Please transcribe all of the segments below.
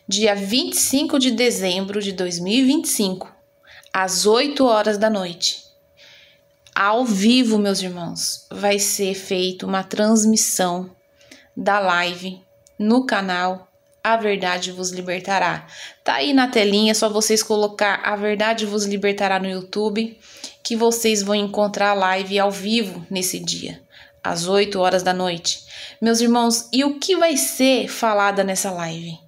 dia 25 de dezembro de 2025, às 8 horas da noite. Ao vivo, meus irmãos, vai ser feita uma transmissão da live no canal A Verdade Vos Libertará. Tá aí na telinha, é só vocês colocar A Verdade Vos Libertará no YouTube, que vocês vão encontrar a live ao vivo nesse dia, às 8 horas da noite. Meus irmãos, e o que vai ser falada nessa live?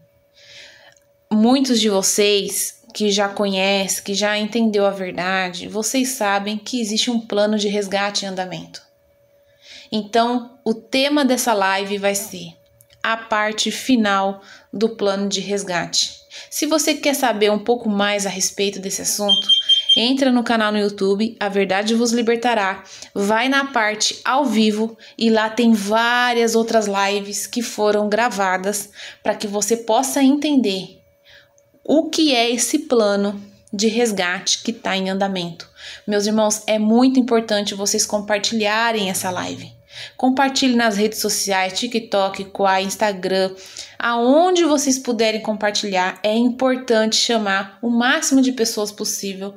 Muitos de vocês que já conhecem, que já entendeu a verdade, vocês sabem que existe um plano de resgate em andamento. Então, o tema dessa live vai ser a parte final do plano de resgate. Se você quer saber um pouco mais a respeito desse assunto, entra no canal no YouTube, A Verdade Vos Libertará, vai na parte ao vivo e lá tem várias outras lives que foram gravadas para que você possa entender o que é esse plano de resgate que está em andamento. Meus irmãos, é muito importante vocês compartilharem essa live. Compartilhe nas redes sociais, TikTok, Quai, Instagram, aonde vocês puderem compartilhar. É importante chamar o máximo de pessoas possível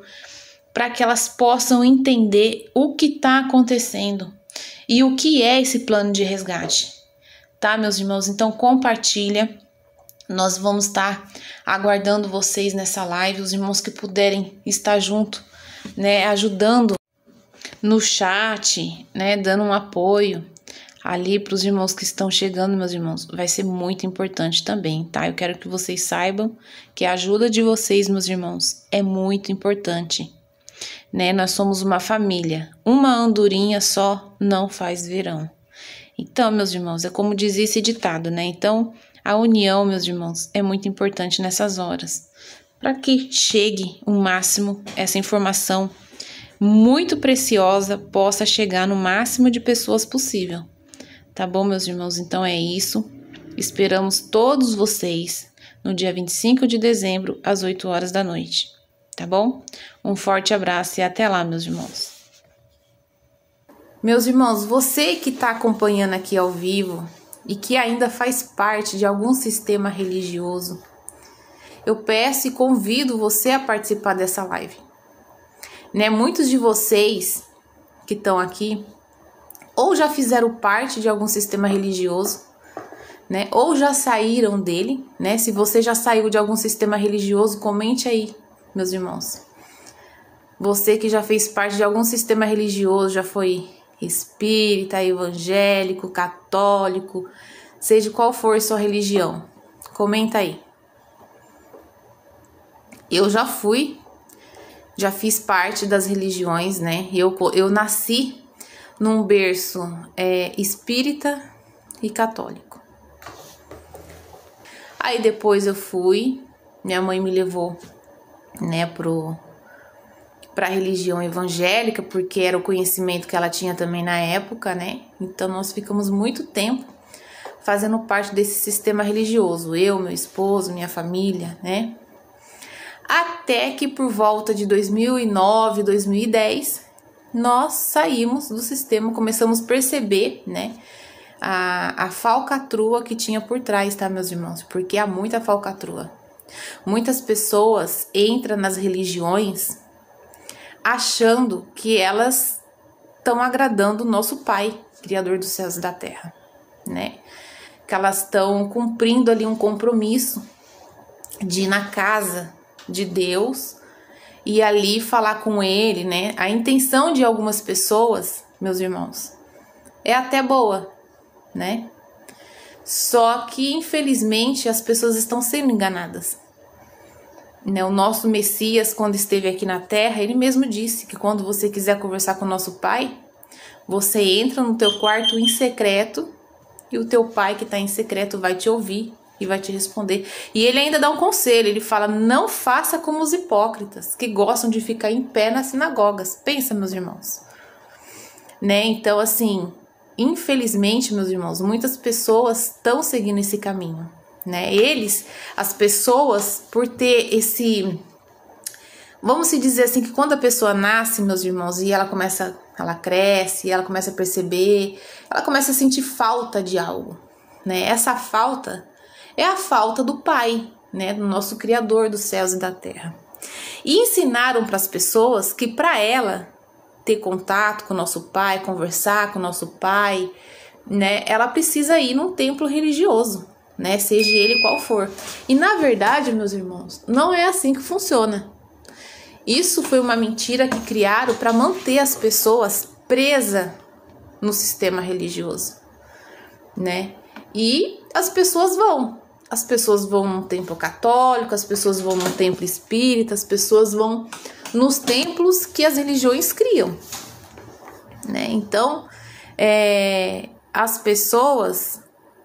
para que elas possam entender o que está acontecendo e o que é esse plano de resgate. Tá, meus irmãos? Então compartilha. Nós vamos estar aguardando vocês nessa live, os irmãos que puderem estar junto, né, ajudando no chat, né, dando um apoio ali para os irmãos que estão chegando, meus irmãos, vai ser muito importante também, tá? Eu quero que vocês saibam que a ajuda de vocês, meus irmãos, é muito importante, né? Nós somos uma família, uma andorinha só não faz verão. Então, meus irmãos, é como dizia esse ditado, né? Então, a união, meus irmãos, é muito importante nessas horas, para que chegue o máximo essa informação muito preciosa, possa chegar no máximo de pessoas possível. Tá bom, meus irmãos? Então é isso. Esperamos todos vocês no dia 25 de dezembro, às 8 horas da noite. Tá bom? Um forte abraço e até lá, meus irmãos. Meus irmãos, você que está acompanhando aqui ao vivo e que ainda faz parte de algum sistema religioso, eu peço e convido você a participar dessa live. Né? Muitos de vocês que estão aqui ou já fizeram parte de algum sistema religioso, né? Ou já saíram dele, né? Se você já saiu de algum sistema religioso, comente aí, meus irmãos. Você que já fez parte de algum sistema religioso, já foi espírita, evangélico, católico, seja qual for sua religião, comenta aí. Eu já fiz parte das religiões, né? Eu nasci num berço espírita e católico. Aí depois minha mãe me levou, né, para a religião evangélica, porque era o conhecimento que ela tinha também na época, né? Então nós ficamos muito tempo fazendo parte desse sistema religioso, eu, meu esposo, minha família, né? Até que por volta de 2009, 2010, nós saímos do sistema, começamos a perceber, né, a falcatrua que tinha por trás, tá, meus irmãos? Porque há muita falcatrua. Muitas pessoas entram nas religiões achando que elas estão agradando o nosso Pai, Criador dos céus e da terra, né? Que elas estão cumprindo ali um compromisso de ir na casa de Deus e ali falar com Ele, né? A intenção de algumas pessoas, meus irmãos, é até boa, né? Só que, infelizmente, as pessoas estão sendo enganadas. Né? O nosso Messias, quando esteve aqui na Terra, ele mesmo disse que quando você quiser conversar com o nosso Pai, você entra no teu quarto em secreto e o teu Pai que está em secreto vai te ouvir e vai te responder. E ele ainda dá um conselho, ele fala, não faça como os hipócritas, que gostam de ficar em pé nas sinagogas. Pensa, meus irmãos. Né? Então, assim, infelizmente, meus irmãos, muitas pessoas estão seguindo esse caminho. Né? As pessoas, por ter esse... Vamos se dizer assim, que quando a pessoa nasce, meus irmãos, e ela cresce, ela começa a perceber, ela começa a sentir falta de algo. Né? Essa falta é a falta do pai, né, do nosso Criador dos céus e da terra. E ensinaram para as pessoas que para ela ter contato com o nosso Pai, conversar com o nosso Pai, né, ela precisa ir num templo religioso, né, seja ele qual for. E na verdade, meus irmãos, não é assim que funciona. Isso foi uma mentira que criaram para manter as pessoas presas no sistema religioso, né? E as pessoas vão num templo católico, as pessoas vão num templo espírita, as pessoas vão nos templos que as religiões criam, né? Então, as pessoas,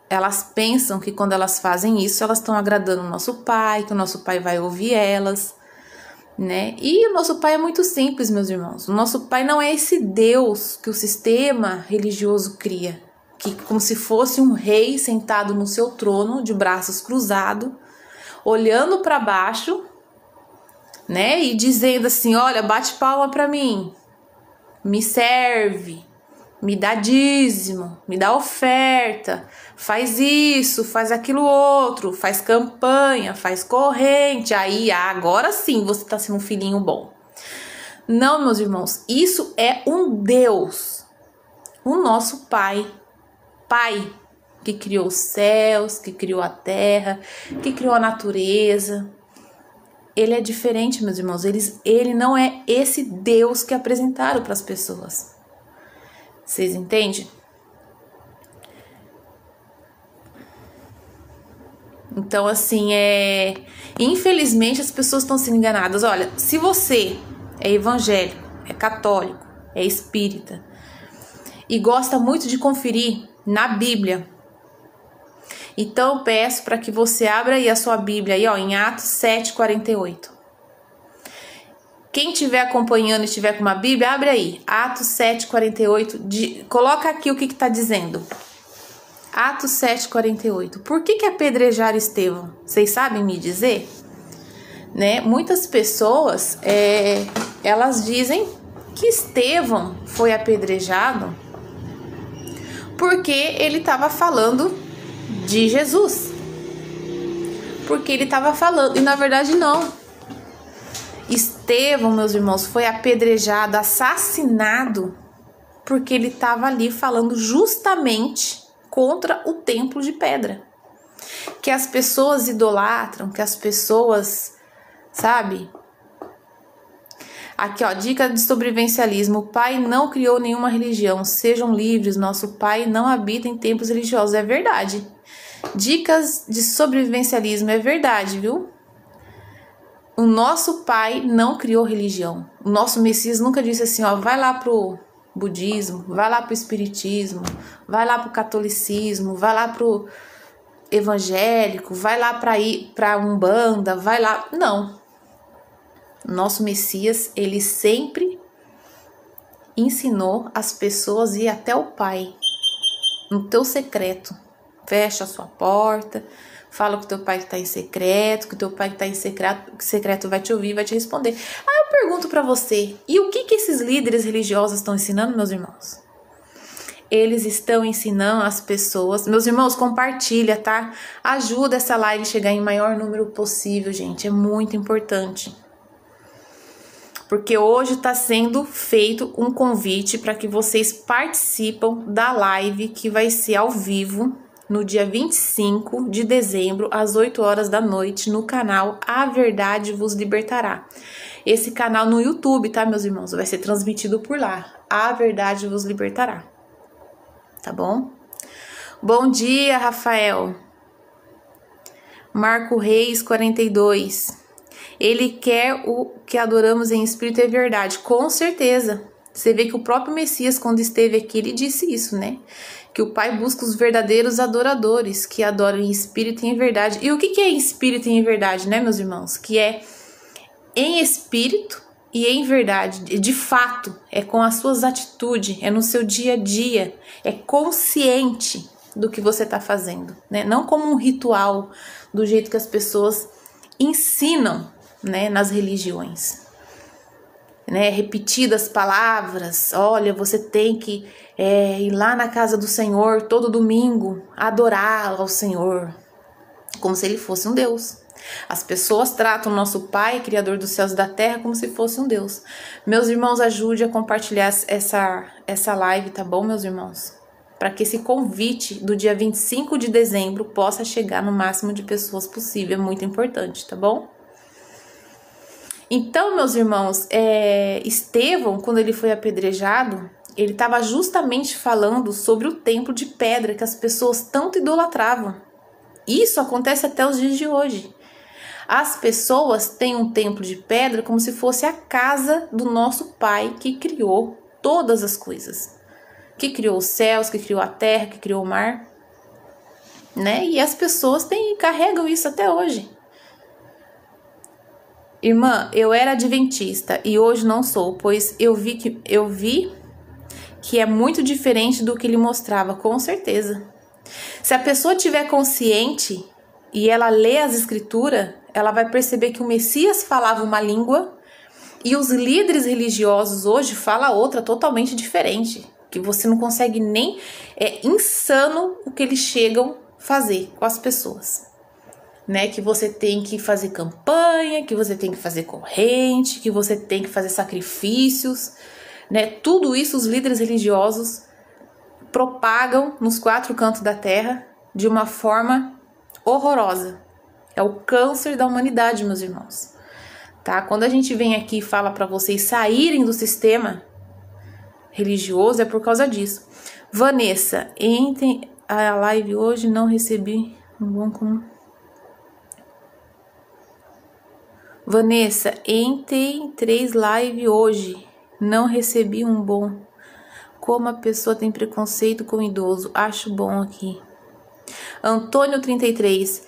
elas pensam que quando elas fazem isso, elas estão agradando o nosso Pai, que o nosso Pai vai ouvir elas, né? E o nosso Pai é muito simples, meus irmãos. O nosso Pai não é esse Deus que o sistema religioso cria, que como se fosse um rei sentado no seu trono, de braços cruzados, olhando para baixo, né? E dizendo assim: olha, bate palma para mim, me serve, me dá dízimo, me dá oferta, faz isso, faz aquilo outro, faz campanha, faz corrente, aí agora sim você está sendo um filhinho bom. Não, meus irmãos, isso é um Deus, o nosso Pai, que criou os céus, que criou a terra, que criou a natureza. Ele é diferente, meus irmãos, ele não é esse Deus que apresentaram para as pessoas. Vocês entendem? Então, assim, infelizmente as pessoas estão sendo enganadas. Olha, se você é evangélico, é católico, é espírita e gosta muito de conferir na Bíblia, então eu peço para que você abra aí a sua Bíblia aí, ó, em Atos 7:48. Quem estiver acompanhando e estiver com uma Bíblia, abre aí, Atos 7:48, coloca aqui o que está dizendo. Atos 7:48. Por que apedrejaram Estevão? Vocês sabem me dizer? Né? Muitas pessoas, elas dizem que Estevão foi apedrejado porque ele estava falando de Jesus. Porque ele estava falando, e na verdade não. Estevão, meus irmãos, foi apedrejado, assassinado, porque ele estava ali falando justamente contra o templo de pedra, que as pessoas idolatram, que as pessoas, sabe? Aqui, ó, dica de sobrevivencialismo: o Pai não criou nenhuma religião, sejam livres, nosso Pai não habita em templos religiosos. É verdade. Dicas de sobrevivencialismo, é verdade, viu? O nosso Pai não criou religião. O nosso Messias nunca disse assim, ó, vai lá pro budismo, vai lá pro espiritismo, vai lá pro catolicismo, vai lá pro evangélico, vai lá pra Umbanda, vai lá. Não. Nosso Messias, ele sempre ensinou as pessoas a ir até o Pai, no teu secreto. Fecha a sua porta, fala que o teu pai está em secreto, que o teu pai está em secreto vai te ouvir, vai te responder. Aí eu pergunto para você, e o que esses líderes religiosos estão ensinando, meus irmãos? Eles estão ensinando as pessoas. Meus irmãos, compartilha, tá? Ajuda essa live a chegar em maior número possível, gente. É muito importante. Porque hoje está sendo feito um convite para que vocês participem da live que vai ser ao vivo no dia 25 de dezembro, às 8 horas da noite, no canal A Verdade Vos Libertará. Esse canal no YouTube, tá, meus irmãos? Vai ser transmitido por lá. A Verdade Vos Libertará. Tá bom? Bom dia, Rafael. Marco Reis, 42. Ele quer o que adoramos em espírito e verdade. Com certeza. Você vê que o próprio Messias, quando esteve aqui, ele disse isso, né? Que o Pai busca os verdadeiros adoradores, que adoram em espírito e em verdade. E o que é em espírito e em verdade, né, meus irmãos? Que é em espírito e em verdade. De fato, é com as suas atitudes, é no seu dia a dia, é consciente do que você está fazendo, né? Não como um ritual, do jeito que as pessoas ensinam, né, nas religiões. Né, repetidas palavras, olha, você tem que ir lá na casa do Senhor todo domingo, adorar ao Senhor, como se ele fosse um Deus. As pessoas tratam o nosso Pai, Criador dos céus e da terra, como se fosse um Deus. Meus irmãos, ajude a compartilhar essa live, tá bom, meus irmãos? Para que esse convite do dia 25 de dezembro possa chegar no máximo de pessoas possível. É muito importante, tá bom? Então, meus irmãos, Estevão, quando ele foi apedrejado, ele estava justamente falando sobre o templo de pedra que as pessoas tanto idolatravam. Isso acontece até os dias de hoje. As pessoas têm um templo de pedra como se fosse a casa do nosso Pai que criou todas as coisas. Que criou os céus, que criou a terra, que criou o mar. Né? E as pessoas carregam isso até hoje. Irmã, eu era adventista e hoje não sou, pois eu vi que é muito diferente do que ele mostrava, com certeza. Se a pessoa tiver consciente e ela lê as escrituras, ela vai perceber que o Messias falava uma língua e os líderes religiosos hoje falam outra totalmente diferente, que você não consegue nem... É insano o que eles chegam a fazer com as pessoas. Né? Que você tem que fazer campanha, que você tem que fazer corrente, que você tem que fazer sacrifícios, né? Tudo isso os líderes religiosos propagam nos 4 cantos da terra de uma forma horrorosa. É o câncer da humanidade, meus irmãos. Tá? Quando a gente vem aqui e fala para vocês saírem do sistema religioso, é por causa disso. Vanessa, entre a live hoje, não recebi um bom como... Vanessa, entrei em 3 lives hoje, não recebi um bom. Como a pessoa tem preconceito com o idoso, acho bom aqui. Antônio 33,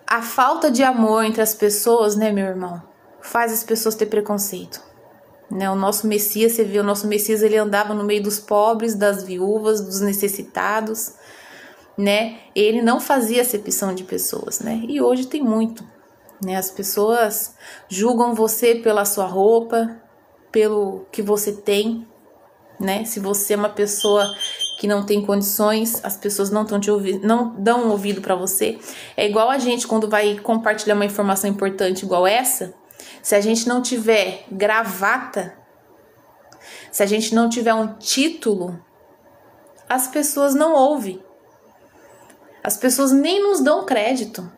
a falta de amor entre as pessoas, né, meu irmão, faz as pessoas ter preconceito. Né? O nosso Messias, você vê, o nosso Messias, ele andava no meio dos pobres, das viúvas, dos necessitados, né? Ele não fazia acepção de pessoas, né? E hoje tem muito. Né? As pessoas julgam você pela sua roupa, pelo que você tem, né? Se você é uma pessoa que não tem condições, as pessoas não dão um ouvido para você. É igual a gente quando vai compartilhar uma informação importante igual essa, se a gente não tiver gravata, se a gente não tiver um título, as pessoas não ouvem. As pessoas nem nos dão crédito.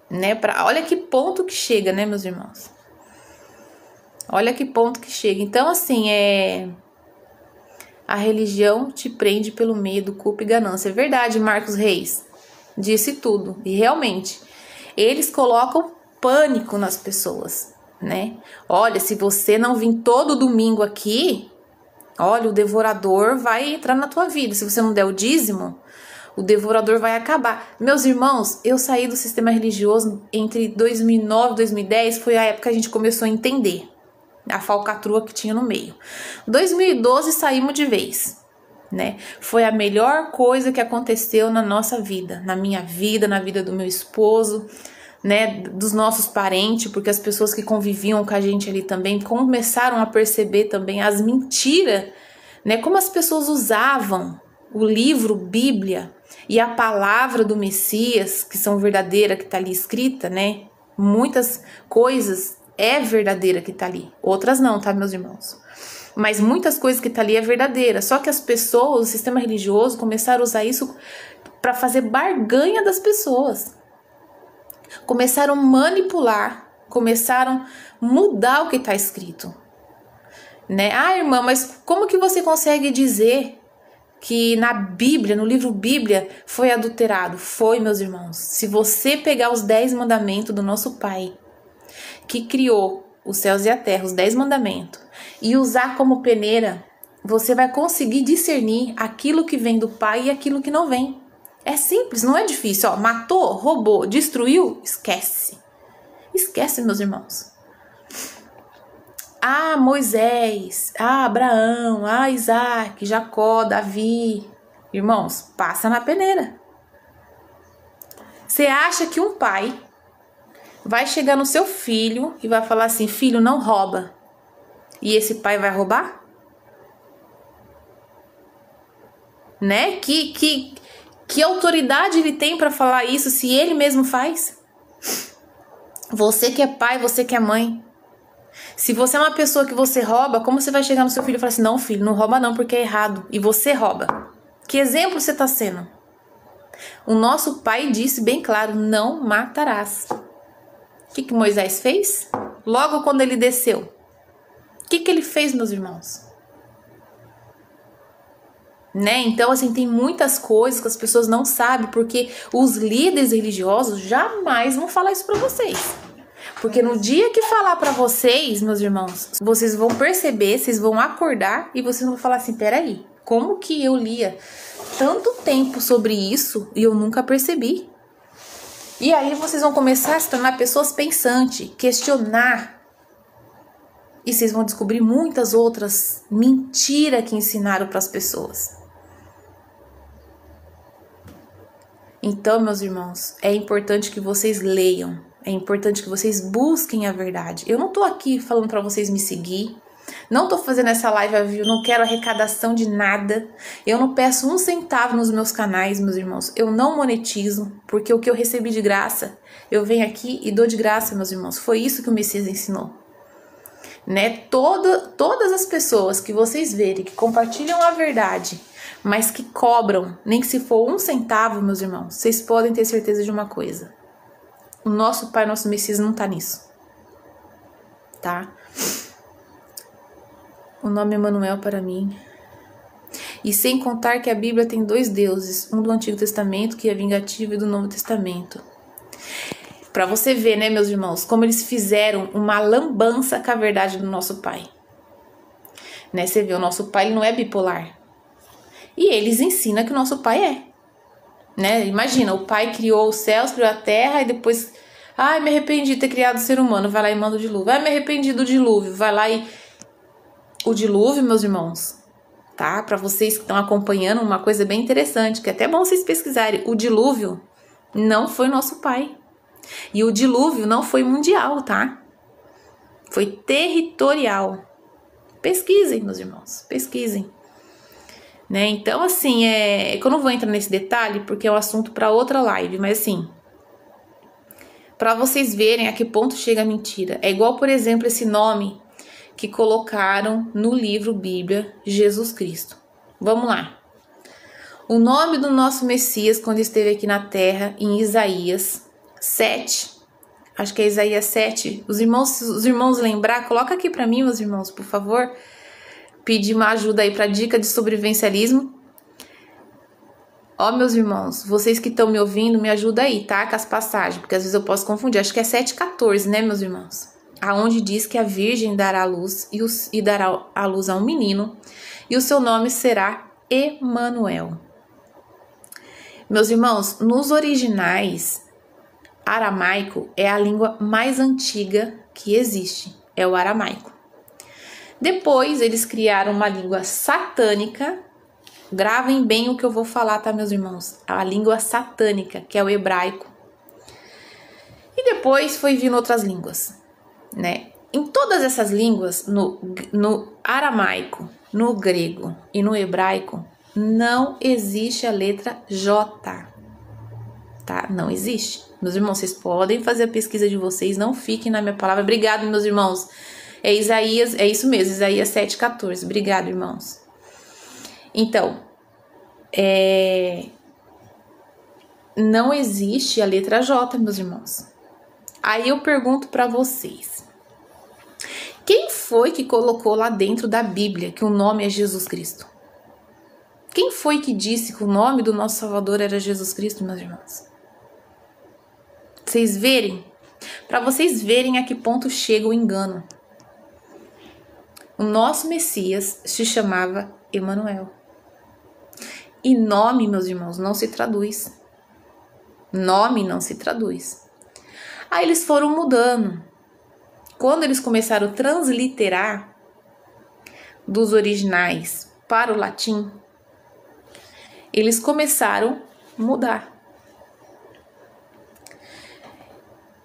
Né? Olha que ponto que chega, né, meus irmãos? Olha que ponto que chega. Então, assim, a religião te prende pelo medo, culpa e ganância. É verdade, Marcos Reis disse tudo. E realmente, eles colocam pânico nas pessoas, né? Olha, se você não vir todo domingo aqui, olha, o devorador vai entrar na tua vida. Se você não der o dízimo, o devorador vai acabar. Meus irmãos, eu saí do sistema religioso entre 2009 e 2010, foi a época que a gente começou a entender a falcatrua que tinha no meio. 2012 saímos de vez, né? Foi a melhor coisa que aconteceu na nossa vida, na minha vida, na vida do meu esposo, né? Dos nossos parentes, porque as pessoas que conviviam com a gente ali também começaram a perceber também as mentiras, né? Como as pessoas usavam o livro Bíblia e a palavra do Messias, que são verdadeiras, que tá ali escrita, né? Muitas coisas é verdadeira que tá ali, outras não, tá, meus irmãos? Mas muitas coisas que tá ali é verdadeira, só que as pessoas, o sistema religioso, começaram a usar isso para fazer barganha das pessoas. Começaram a manipular, começaram a mudar o que tá escrito. Né? Ah, irmã, mas como que você consegue dizer que na Bíblia, no livro Bíblia, foi adulterado? Foi, meus irmãos. Se você pegar os 10 mandamentos do nosso Pai, que criou os céus e a terra, os 10 mandamentos, e usar como peneira, você vai conseguir discernir aquilo que vem do Pai e aquilo que não vem. É simples, não é difícil. Ó, matou, roubou, destruiu, esquece. Esquece, meus irmãos. Ah, Moisés, ah, Abraão, ah, Isaac, Jacó, Davi. Irmãos, passa na peneira. Você acha que um pai vai chegar no seu filho e vai falar assim, filho, não rouba. E esse pai vai roubar? Né? Que Que autoridade ele tem para falar isso se ele mesmo faz? Você que é pai, você que é mãe. Se você é uma pessoa que você rouba, como você vai chegar no seu filho e falar assim, não, filho, não rouba não porque é errado. E você rouba. Que exemplo você está sendo? O nosso pai disse bem claro, não matarás. O que Moisés fez? Logo quando ele desceu. O que ele fez, meus irmãos? Né? Então, assim, tem muitas coisas que as pessoas não sabem, porque os líderes religiosos jamais vão falar isso para vocês. Porque no dia que falar para vocês, meus irmãos, vocês vão perceber, vocês vão acordar e vocês vão falar assim, peraí, como que eu lia tanto tempo sobre isso e eu nunca percebi? E aí vocês vão começar a se tornar pessoas pensantes, questionar. E vocês vão descobrir muitas outras mentiras que ensinaram para as pessoas. Então, meus irmãos, é importante que vocês leiam. É importante que vocês busquem a verdade. Eu não tô aqui falando para vocês me seguir. Não tô fazendo essa live, eu não quero arrecadação de nada. Eu não peço um centavo nos meus canais, meus irmãos. Eu não monetizo, porque o que eu recebi de graça, eu venho aqui e dou de graça, meus irmãos. Foi isso que o Messias ensinou. Né? Todas as pessoas que vocês verem que compartilham a verdade, mas que cobram, nem que se for um centavo, meus irmãos, vocês podem ter certeza de uma coisa. O nosso Pai, nosso Messias não tá nisso. Tá? O nome é Emanuel para mim. E sem contar que a Bíblia tem 2 deuses, um do Antigo Testamento, que é vingativo, e do Novo Testamento. Para você ver, né, meus irmãos, como eles fizeram uma lambança com a verdade do nosso Pai. Né, você vê, o nosso Pai ele não é bipolar. E eles ensinam que o nosso Pai é. Né? Imagina, o Pai criou os céus, criou a terra e depois... Ai, me arrependi de ter criado o ser humano, vai lá e manda o dilúvio. Ai, me arrependi do dilúvio, vai lá e... O dilúvio, meus irmãos, tá? Para vocês que estão acompanhando, uma coisa bem interessante, que é até bom vocês pesquisarem. O dilúvio não foi nosso Pai. E o dilúvio não foi mundial, tá? Foi territorial. Pesquisem, meus irmãos, pesquisem. Né? Então, assim, que eu não vou entrar nesse detalhe, porque é um assunto para outra live, mas assim, para vocês verem a que ponto chega a mentira. É igual, por exemplo, esse nome que colocaram no livro Bíblia, Jesus Cristo. Vamos lá. O nome do nosso Messias, quando esteve aqui na terra, em Isaías 7, acho que é Isaías 7, os irmãos lembrar, coloca aqui para mim, meus irmãos, por favor, pedir uma ajuda aí para dica de sobrevivencialismo. Ó, meus irmãos, vocês que estão me ouvindo, me ajuda aí, tá, com as passagens, porque às vezes eu posso confundir, acho que é 7,14, né, meus irmãos? Aonde diz que a virgem dará à luz e dará à luz a um menino, e o seu nome será Emanuel. Meus irmãos, nos originais, aramaico é a língua mais antiga que existe, é o aramaico. Depois eles criaram uma língua satânica, gravem bem o que eu vou falar, tá, meus irmãos? A língua satânica, que é o hebraico. E depois foi vindo outras línguas, né? Em todas essas línguas, no aramaico, no grego e no hebraico, não existe a letra J, tá? Não existe. Meus irmãos, vocês podem fazer a pesquisa de vocês, não fiquem na minha palavra. Obrigado, meus irmãos. É Isaías, é isso mesmo, Isaías 7,14. Obrigado, irmãos. Então, não existe a letra J, meus irmãos. Aí eu pergunto para vocês. Quem foi que colocou lá dentro da Bíblia que o nome é Jesus Cristo? Quem foi que disse que o nome do nosso Salvador era Jesus Cristo, meus irmãos? Vocês verem? Para vocês verem a que ponto chega o engano. O nosso Messias se chamava Emanuel. E nome, meus irmãos, não se traduz. Nome não se traduz. Aí eles foram mudando. Quando eles começaram a transliterar dos originais para o latim, eles começaram a mudar.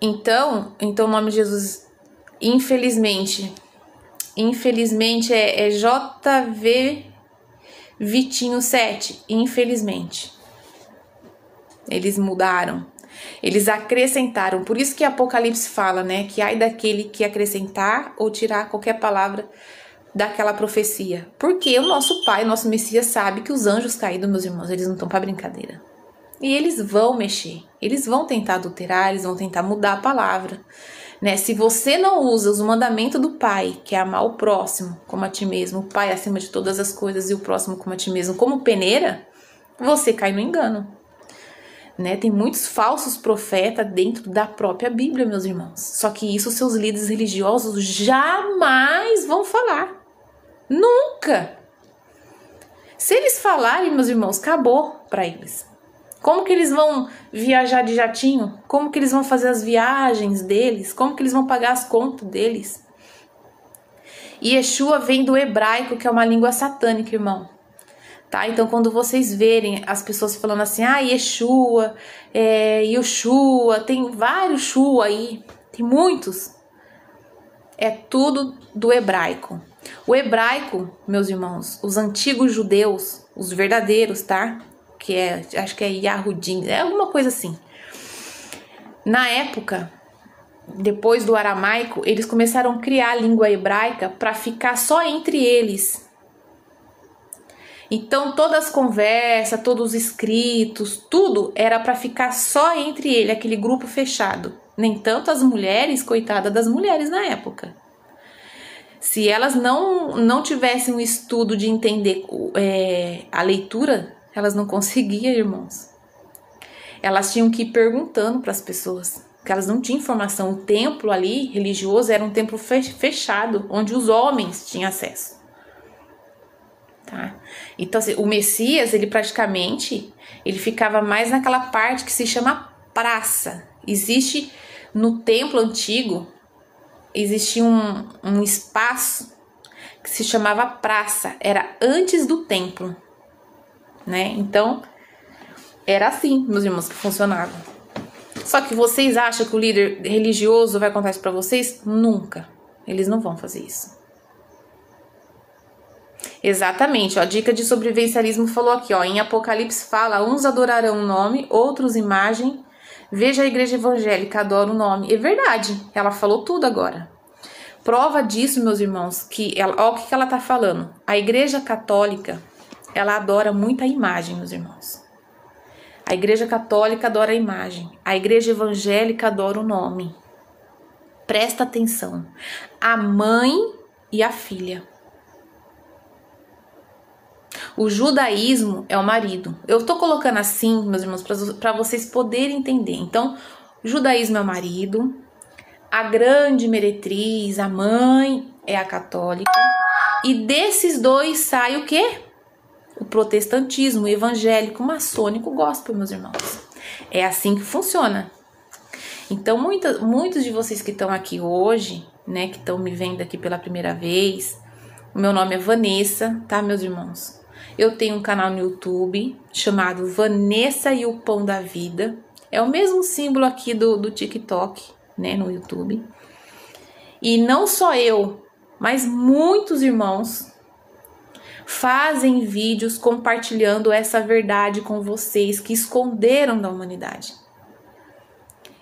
Então o nome de Jesus, infelizmente é JV Vitinho 7, infelizmente. Eles mudaram. Eles acrescentaram. Por isso que Apocalipse fala, né? Que ai daquele que acrescentar ou tirar qualquer palavra daquela profecia. Porque o nosso Pai, o nosso Messias sabe que os anjos caídos, meus irmãos, eles não estão para brincadeira. E eles vão mexer. Eles vão tentar adulterar, eles vão tentar mudar a palavra. Né? Se você não usa os mandamentos do Pai, que é amar o próximo como a ti mesmo, o Pai acima de todas as coisas e o próximo como a ti mesmo, como peneira, você cai no engano. Né? Tem muitos falsos profetas dentro da própria Bíblia, meus irmãos. Só que isso seus líderes religiosos jamais vão falar. Nunca! Se eles falarem, meus irmãos, acabou para eles. Como que eles vão viajar de jatinho? Como que eles vão fazer as viagens deles? Como que eles vão pagar as contas deles? E Yeshua vem do hebraico, que é uma língua satânica, irmão. Tá? Então, quando vocês verem as pessoas falando assim, Yeshua, Yoshua, tem vários Shua aí, tem muitos. É tudo do hebraico. O hebraico, meus irmãos, os antigos judeus, os verdadeiros, tá? Que acho que é Yahudim, é alguma coisa assim. Na época, depois do aramaico, eles começaram a criar a língua hebraica para ficar só entre eles. Então, todas as conversas, todos os escritos, tudo era para ficar só entre ele, aquele grupo fechado. Nem tanto as mulheres, coitada das mulheres na época. Se elas não tivessem um estudo de entender a leitura, elas não conseguiam, irmãos. Elas tinham que ir perguntando para as pessoas, porque elas não tinham informação. O templo ali, religioso, era um templo fechado, onde os homens tinham acesso. Tá? Então, assim, o Messias, ele praticamente, ele ficava mais naquela parte que se chama praça. Existe, no templo antigo, existia um espaço que se chamava praça. Era antes do templo. Né? Então, era assim, meus irmãos, que funcionava. Só que vocês acham que o líder religioso vai contar isso pra vocês? Nunca. Eles não vão fazer isso. Exatamente, ó, a dica de sobrevivencialismo falou aqui, ó, em Apocalipse fala, uns adorarão o nome, outros imagem, veja a igreja evangélica, adora o nome. É verdade, ela falou tudo agora. Prova disso, meus irmãos, que ó, o que ela tá falando. A igreja católica, ela adora muita imagem, meus irmãos. A igreja católica adora a imagem. A igreja evangélica adora o nome. Presta atenção. A mãe e a filha. O judaísmo é o marido. Eu tô colocando assim, meus irmãos, para vocês poderem entender. Então, o judaísmo é o marido. A grande meretriz, a mãe, é a católica. E desses dois sai o quê? O protestantismo, o evangélico, o maçônico, o gospel, meus irmãos. É assim que funciona. Então, muitos de vocês que estão aqui hoje, né, que estão me vendo aqui pela primeira vez, o meu nome é Vanessa, tá, meus irmãos? Eu tenho um canal no YouTube chamado Vanessa e o Pão da Vida. É o mesmo símbolo aqui do TikTok, né, no YouTube. E não só eu, mas muitos irmãos fazem vídeos compartilhando essa verdade com vocês que esconderam da humanidade.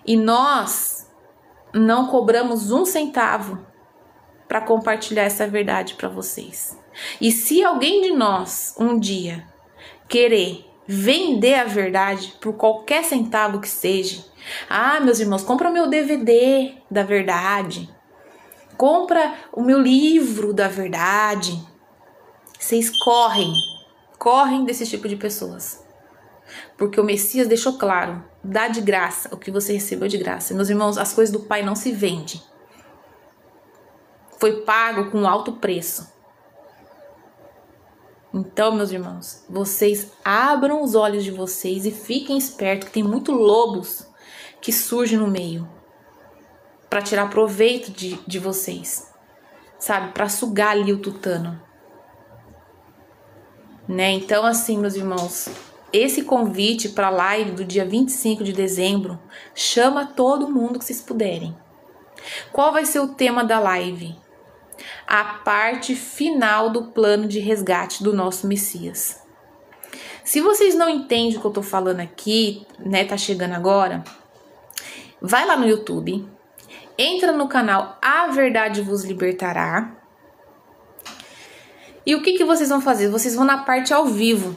E nós não cobramos um centavo para compartilhar essa verdade para vocês. E se alguém de nós um dia querer vender a verdade por qualquer centavo que seja, meus irmãos, compra o meu DVD da verdade, compra o meu livro da verdade, vocês correm desse tipo de pessoas. Porque o Messias deixou claro, dá de graça o que você recebeu de graça. Meus irmãos, as coisas do Pai não se vendem. Foi pago com alto preço. Então, meus irmãos, vocês abram os olhos de vocês e fiquem espertos, que tem muitos lobos que surgem no meio para tirar proveito de vocês, sabe? Para sugar ali o tutano. Né? Então, assim, meus irmãos, esse convite para a live do dia 25 de dezembro, chama todo mundo que vocês puderem. Qual vai ser o tema da live? A parte final do plano de resgate do nosso Messias. Se vocês não entendem o que eu tô falando aqui, né, tá chegando agora, vai lá no YouTube, entra no canal A Verdade Vos Libertará. E o que vocês vão fazer? Vocês vão na parte ao vivo.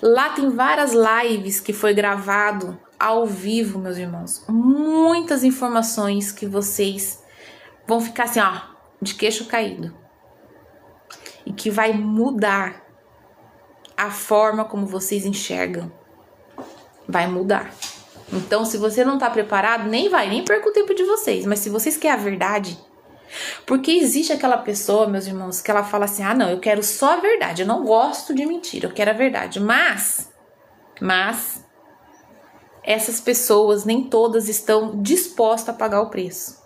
Lá tem várias lives que foi gravado ao vivo, meus irmãos. Muitas informações que vocês vão ficar assim, ó, de queixo caído. E que vai mudar a forma como vocês enxergam. Vai mudar. Então, se você não tá preparado, nem perca o tempo de vocês. Mas se vocês querem a verdade, porque existe aquela pessoa, meus irmãos, que ela fala assim, ah, não, eu quero só a verdade, eu não gosto de mentira, eu quero a verdade. Mas, essas pessoas, nem todas estão dispostas a pagar o preço.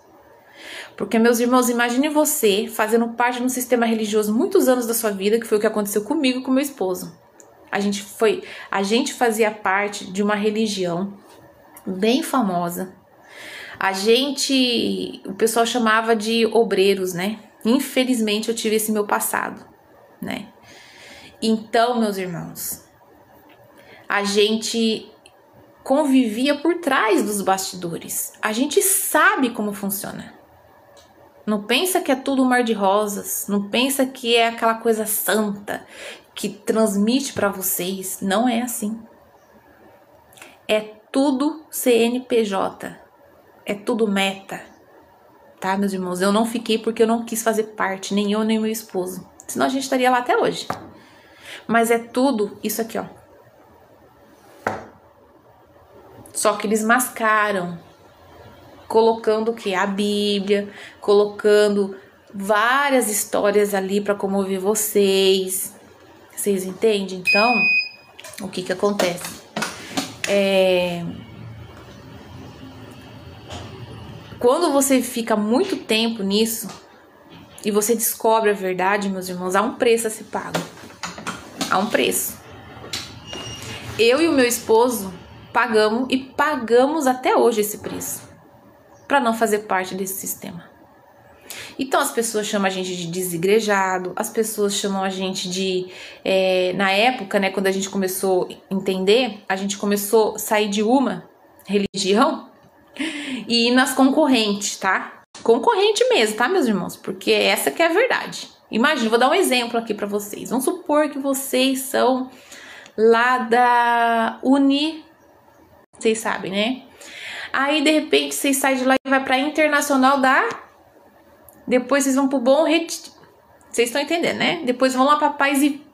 Porque, meus irmãos, imagine você fazendo parte de um sistema religioso muitos anos da sua vida, que foi o que aconteceu comigo e com meu esposo. A gente fazia parte de uma religião bem famosa. O pessoal chamava de obreiros, né? Infelizmente eu tive esse meu passado, né? Então, meus irmãos, a gente convivia por trás dos bastidores. A gente sabe como funciona. Não pensa que é tudo um mar de rosas, não pensa que é aquela coisa santa que transmite para vocês. Não é assim. É tudo CNPJ. É tudo meta, tá, meus irmãos? Eu não fiquei porque eu não quis fazer parte, nem eu, nem meu esposo. Senão a gente estaria lá até hoje. Mas é tudo isso aqui, ó. Só que eles mascaram, colocando o que? A Bíblia, colocando várias histórias ali para comover vocês. Vocês entendem? Então, o que acontece? Quando você fica muito tempo nisso e você descobre a verdade, meus irmãos, há um preço a ser pago. Há um preço. Eu e o meu esposo pagamos e pagamos até hoje esse preço para não fazer parte desse sistema. Então as pessoas chamam a gente de desigrejado, as pessoas chamam a gente de... na época, né, quando a gente começou a entender, a gente começou a sair de uma religião e ir nas concorrentes, tá? Concorrente mesmo, tá, meus irmãos? Porque essa que é a verdade. Imagina, vou dar um exemplo aqui pra vocês. Vamos supor que vocês são lá da vocês sabem, né? Aí, de repente, vocês saem de lá e vai pra Internacional Depois vocês vão pro Bom Retiro. Vocês estão entendendo, né? Depois vão lá pra Paz e...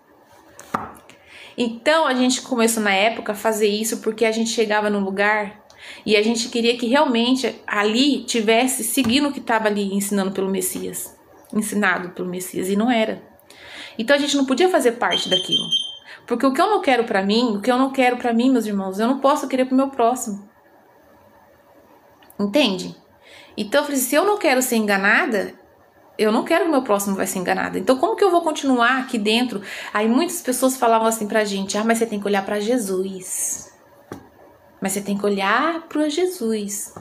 Então, a gente começou na época a fazer isso porque a gente chegava num lugar... E a gente queria que realmente ali tivesse seguindo o que estava ali ensinado pelo Messias. E não era. Então a gente não podia fazer parte daquilo. Porque o que eu não quero pra mim, meus irmãos, eu não posso querer pro meu próximo. Entende? Então eu falei, se eu não quero ser enganada, eu não quero que o meu próximo vai ser enganado. Então como que eu vou continuar aqui dentro? Aí muitas pessoas falavam assim pra gente, mas você tem que olhar pra Jesus. Mas você tem que olhar para Jesus.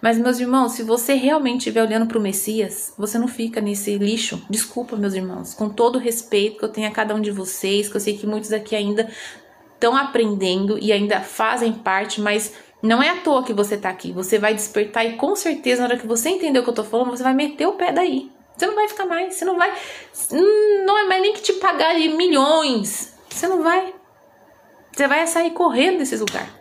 Mas, meus irmãos, se você realmente estiver olhando para o Messias, você não fica nesse lixo. Desculpa, meus irmãos. Com todo o respeito que eu tenho a cada um de vocês, que eu sei que muitos aqui ainda estão aprendendo e ainda fazem parte, mas não é à toa que você está aqui. Você vai despertar e com certeza, na hora que você entender o que eu estou falando, você vai meter o pé daí. Você não vai ficar mais. Você não vai... Não é mais nem que te pagar de milhões. Você não vai. Você vai sair correndo desses lugares.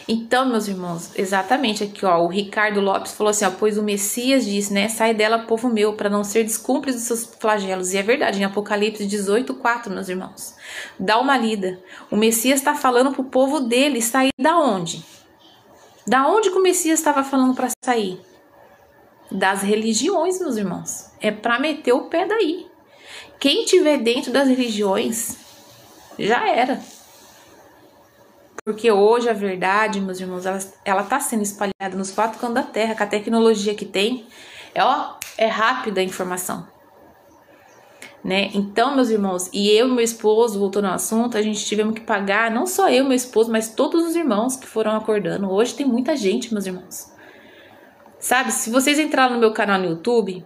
Então, meus irmãos, exatamente aqui, ó, o Ricardo Lopes falou assim, ó, pois o Messias disse, né, sai dela, povo meu, para não ser descúmplice dos seus flagelos. E é verdade, em Apocalipse 18:4, meus irmãos. Dá uma lida. O Messias está falando pro povo dele sair da onde? Da onde que o Messias estava falando para sair? Das religiões, meus irmãos. É para meter o pé daí. Quem tiver dentro das religiões, já era. Porque hoje a verdade, meus irmãos, ela tá sendo espalhada nos 4 cantos da terra, com a tecnologia que tem, é rápida a informação, né? Então, meus irmãos, e eu e meu esposo, voltando ao assunto, a gente tivemos que pagar, não só eu e meu esposo, mas todos os irmãos que foram acordando. Hoje tem muita gente, meus irmãos. Sabe, se vocês entrarem no meu canal no YouTube,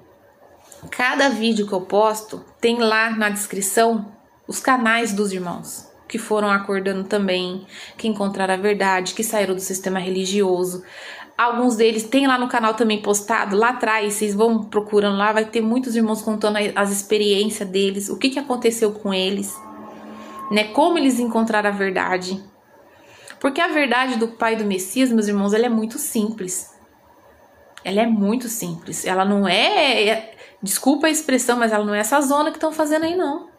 cada vídeo que eu posto, tem lá na descrição os canais dos irmãos que foram acordando também, que encontraram a verdade, que saíram do sistema religioso. Alguns deles tem lá no canal também postado, lá atrás, vocês vão procurando lá, vai ter muitos irmãos contando as experiências deles, o que aconteceu com eles, né? Como eles encontraram a verdade. Porque a verdade do Pai do Messias, meus irmãos, ela é muito simples. Ela é muito simples. Ela não desculpa a expressão, mas ela não é essa zona que estão fazendo aí, não.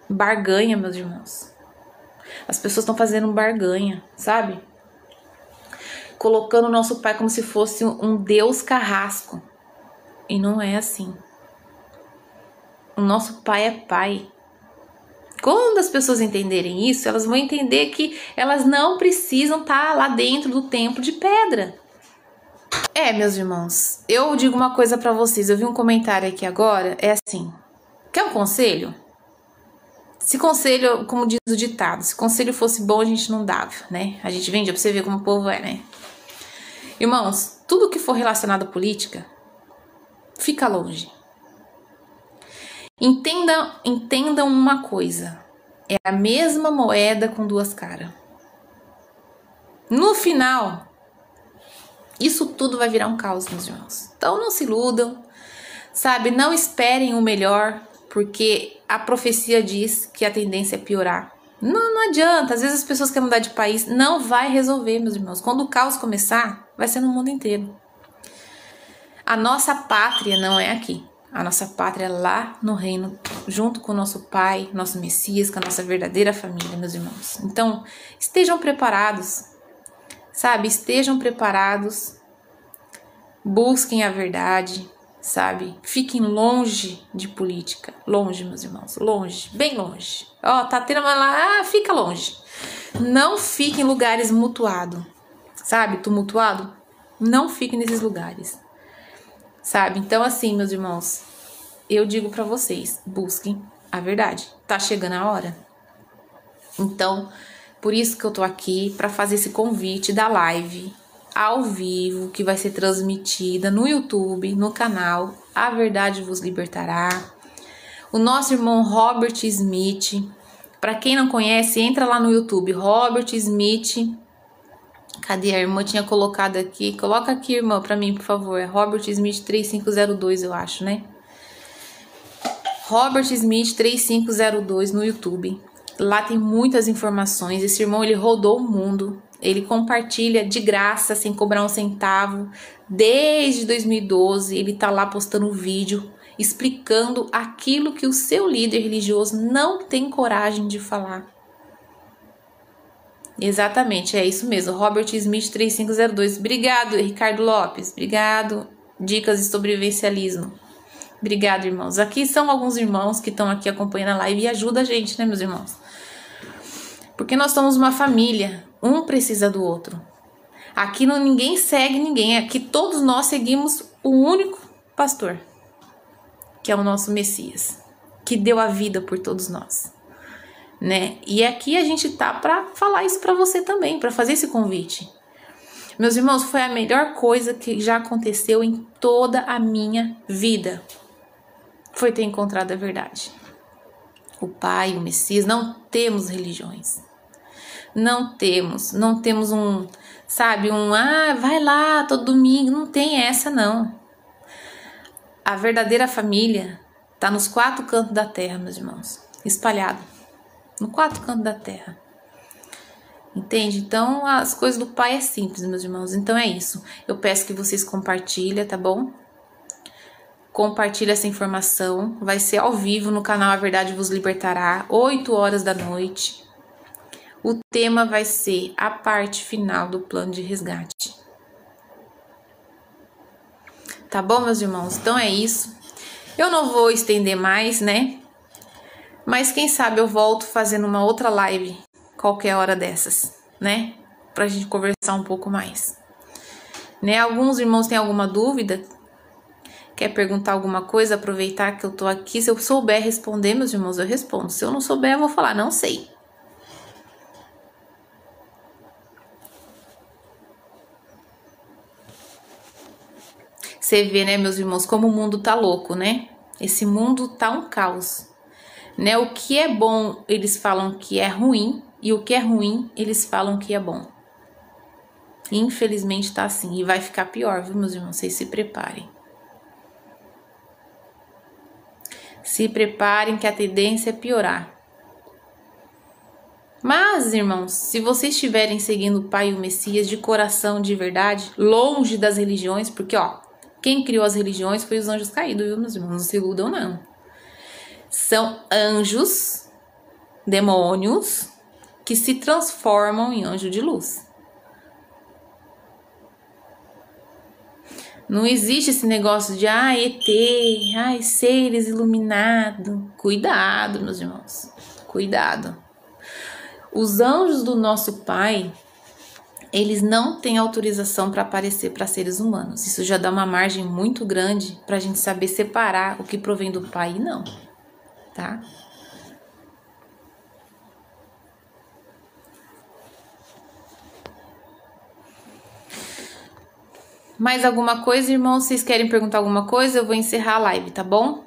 Barganha, meus irmãos. As pessoas estão fazendo barganha, sabe? Colocando o nosso pai como se fosse um Deus carrasco. E não é assim. O nosso pai é pai. Quando as pessoas entenderem isso, elas vão entender que elas não precisam estar lá dentro do templo de pedra. Meus irmãos, eu digo uma coisa pra vocês. Eu vi um comentário aqui agora, é assim: quer um conselho? Se conselho, como diz o ditado, se conselho fosse bom, a gente não dava, né? A gente vendia pra você ver como o povo é, né? Irmãos, tudo que for relacionado à política, fica longe. Entendam uma coisa. É a mesma moeda com duas caras. No final, isso tudo vai virar um caos, meus irmãos. Então não se iludam, sabe? Não esperem o melhor, porque a profecia diz que a tendência é piorar. Não adianta, às vezes as pessoas querem mudar de país, não vai resolver, meus irmãos. Quando o caos começar, vai ser no mundo inteiro. A nossa pátria não é aqui. A nossa pátria é lá no reino, junto com o nosso Pai, nosso Messias, com a nossa verdadeira família, meus irmãos. Então, estejam preparados, sabe? Estejam preparados, busquem a verdade, sabe? Fiquem longe de política. Longe, meus irmãos, longe, bem longe. Tá tendo uma lá, fica longe. Não fique em lugares mutuados, sabe? Tumultuado. Não fique nesses lugares, sabe? Então, assim, meus irmãos, eu digo pra vocês, busquem a verdade. Tá chegando a hora. Então, por isso que eu tô aqui, pra fazer esse convite da live ao vivo, que vai ser transmitida no YouTube, no canal A Verdade Vos Libertará. O nosso irmão Robert Smith, pra quem não conhece, entra lá no YouTube, Robert Smith. Cadê? A irmã tinha colocado aqui. Coloca aqui, irmã, pra mim, por favor. É Robert Smith 3502, eu acho, né? Robert Smith 3502 no YouTube. Lá tem muitas informações. Esse irmão, ele rodou o mundo. Ele compartilha de graça, sem cobrar um centavo. Desde 2012, ele tá lá postando vídeo, explicando aquilo que o seu líder religioso não tem coragem de falar. Exatamente, é isso mesmo. Robert Smith 3502. Obrigado, Ricardo Lopes. Obrigado. Dicas de sobrevivencialismo. Obrigado, irmãos. Aqui são alguns irmãos que estão aqui acompanhando a live e ajudam a gente, né, meus irmãos? Porque nós somos uma família. Um precisa do outro. Aqui ninguém segue ninguém. Aqui todos nós seguimos o único pastor, que é o nosso Messias, que deu a vida por todos nós, né? E aqui a gente tá para falar isso para você também, para fazer esse convite. Meus irmãos, foi a melhor coisa que já aconteceu em toda a minha vida. Foi ter encontrado a verdade. O Pai, o Messias, não temos religiões. Não temos vai lá todo domingo, não tem essa não. A verdadeira família tá nos 4 cantos da terra, meus irmãos, espalhado, nos 4 cantos da terra. Entende? Então, as coisas do Pai é simples, meus irmãos. Então é isso. Eu peço que vocês compartilhem, tá bom? Compartilhe essa informação. Vai ser ao vivo no canal A Verdade Vos Libertará, 8 horas da noite. O tema vai ser a parte final do plano de resgate. Tá bom, meus irmãos? Então é isso. Eu não vou estender mais, né? Mas quem sabe eu volto fazendo uma outra live qualquer hora dessas, né? Pra gente conversar um pouco mais. Né? Alguns irmãos têm alguma dúvida? Quer perguntar alguma coisa? Aproveitar que eu tô aqui. Se eu souber responder, meus irmãos, eu respondo. Se eu não souber, eu vou falar, não sei. Você vê, né, meus irmãos, como o mundo tá louco, né? Esse mundo tá um caos. né? O que é bom, eles falam que é ruim, e o que é ruim, eles falam que é bom. Infelizmente tá assim, e vai ficar pior, viu, meus irmãos? Vocês se preparem. Se preparem que a tendência é piorar. Mas, irmãos, se vocês estiverem seguindo o Pai e o Messias de coração, de verdade, longe das religiões, porque, ó, quem criou as religiões foi os anjos caídos, viu, meus irmãos? Não se iludam, não. São anjos, demônios, que se transformam em anjo de luz. Não existe esse negócio de, ET, seres iluminados. Cuidado, meus irmãos, cuidado. Os anjos do nosso Pai, eles não têm autorização para aparecer para seres humanos. Isso já dá uma margem muito grande para a gente saber separar o que provém do Pai e não, tá? Mais alguma coisa, irmãos? Vocês querem perguntar alguma coisa? Eu vou encerrar a live, tá bom?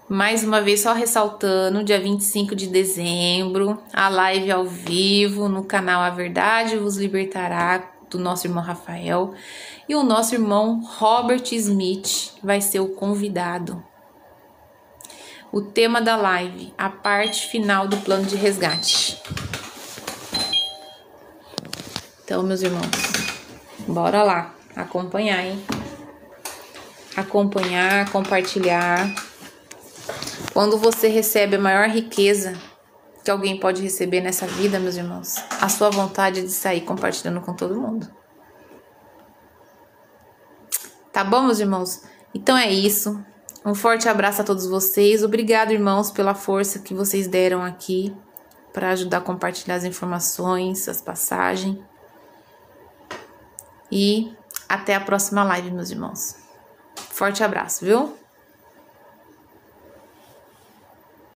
Mais uma vez, só ressaltando, dia 25 de dezembro, a live ao vivo no canal A Verdade Vos Libertará, do nosso irmão Rafael. E o nosso irmão Robert Smith vai ser o convidado. O tema da live, a parte final do plano de resgate. Então, meus irmãos, bora lá acompanhar, hein? Acompanhar, compartilhar. Quando você recebe a maior riqueza que alguém pode receber nessa vida, meus irmãos, a sua vontade de sair compartilhando com todo mundo. Tá bom, meus irmãos? Então é isso. Um forte abraço a todos vocês. Obrigado, irmãos, pela força que vocês deram aqui para ajudar a compartilhar as informações, as passagens. E até a próxima live, meus irmãos. Forte abraço, viu?